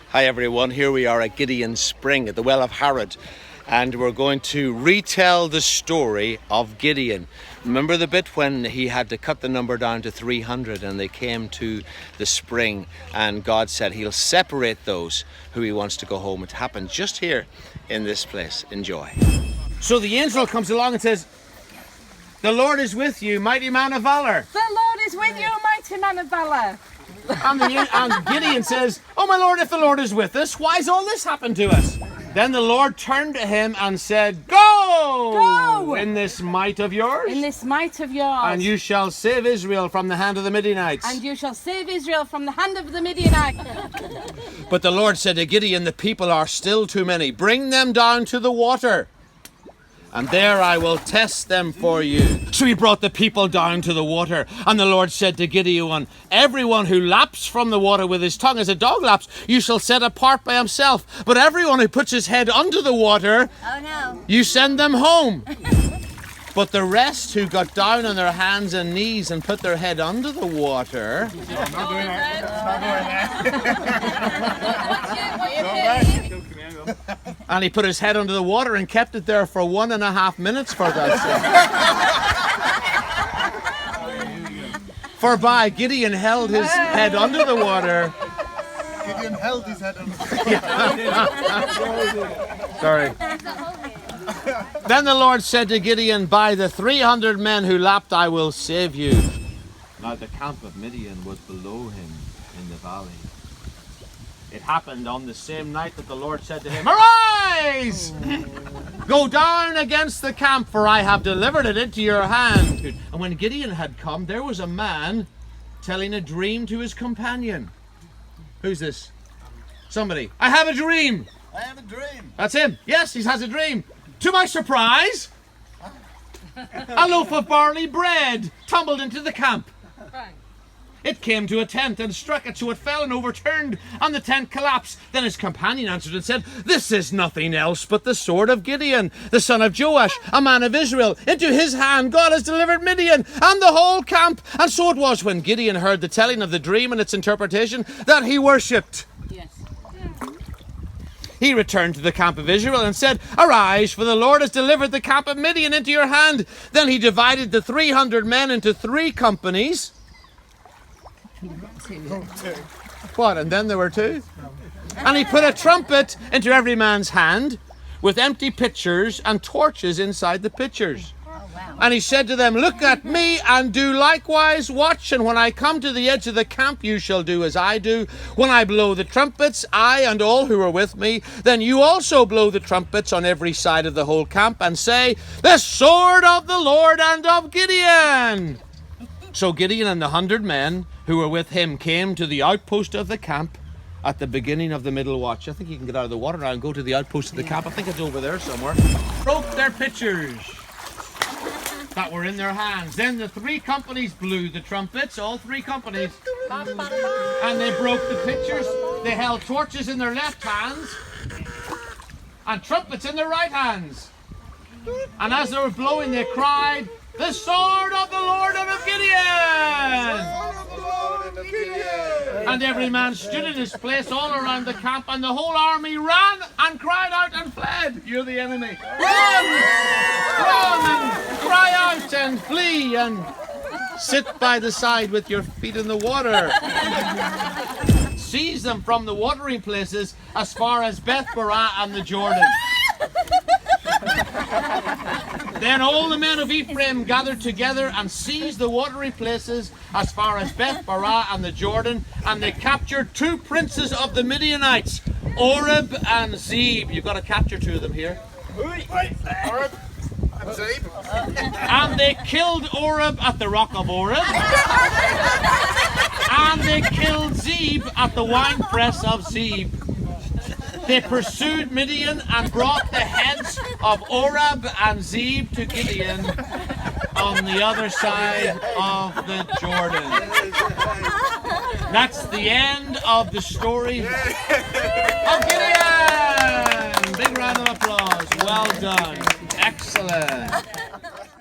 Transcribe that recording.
Hi everyone, here we are at Gideons Spring at the Well of Harod, and we're going to retell the story of Gideon. Remember the bit when he had to cut the number down to 300 and they came to the spring and God said he'll separate those who he wants to go home. It happened just here in this place. Enjoy. So the angel comes along and says, "The Lord is with you, mighty man of valor." The Lord is with you, mighty man of valor. And Gideon says, "Oh my Lord, if the Lord is with us, why's all this happened to us?" Then the Lord turned to him and said, "Go! In this might of yours. In this might of yours. And you shall save Israel from the hand of the Midianites." And you shall save Israel from the hand of the Midianites. But the Lord said to Gideon, "The people are still too many. Bring them down to the water, and there I will test them for you." So he brought the people down to the water, and the Lord said to Gideon, "Everyone who laps from the water with his tongue as a dog laps, you shall set apart by himself. But everyone who puts his head under the water, you send them home." But the rest who got down on their hands and knees and put their head under the water, and he put his head under the water and kept it there for 1.5 minutes for that sake. For by Gideon held his head under the water. Gideon held his head under the water. Sorry. Then the Lord said to Gideon, "By the 300 men who lapped, I will save you." Now the camp of Midian was below him in the valley. It happened on the same night that the Lord said to him, "Arise! Go down against the camp, for I have delivered it into your hand." And when Gideon had come, there was a man telling a dream to his companion. Who's this? Somebody. "I have a dream." I have a dream. That's him. Yes, he has a dream. To my surprise, a loaf of barley bread tumbled into the camp. It came to a tent and struck it, so it fell and overturned, and the tent collapsed. Then his companion answered and said, "This is nothing else but the sword of Gideon, the son of Joash, a man of Israel. Into his hand God has delivered Midian and the whole camp." And so it was when Gideon heard the telling of the dream and its interpretation that he worshipped. Yes. He returned to the camp of Israel and said, "Arise, for the Lord has delivered the camp of Midian into your hand." Then he divided the 300 men into 3 companies. What? And then there were 2? And he put a trumpet into every man's hand with empty pitchers and torches inside the pitchers. And he said to them, "Look at me and do likewise. Watch, and when I come to the edge of the camp, you shall do as I do. When I blow the trumpets, I and all who are with me, then you also blow the trumpets on every side of the whole camp and say, 'The sword of the Lord and of Gideon.'" So Gideon and the 100 men who were with him came to the outpost of the camp at the beginning of the middle watch. I think you can get out of the water now and go to the outpost of the camp. I think it's over there somewhere. Broke their pitchers that were in their hands. Then the 3 companies blew the trumpets, all 3 companies, and they broke the pitchers. They held torches in their left hands and trumpets in their right hands. And as they were blowing, they cried, "The sword of the Lord and of Gideon!" And every man stood in his place all around the camp, and the whole army ran and cried out and fled. You're the enemy. Run! Run and cry out and flee and sit by the side with your feet in the water. Seize them from the watering places as far as Beth-barah and the Jordan. Then all the men of Ephraim gathered together and seized the watering places as far as Beth-barah and the Jordan, and they captured 2 princes of the Midianites, Oreb and Zeb. You've got to capture 2 of them here. Oreb and Zeb. And they killed Oreb at the rock of Oreb, and they killed Zeb at the winepress of Zeb. They pursued Midian and brought the heads of Oreb and Zeb to Gideon on the other side of the Jordan. That's the end of the story of Gideon. Big round of applause. Well done. Excellent.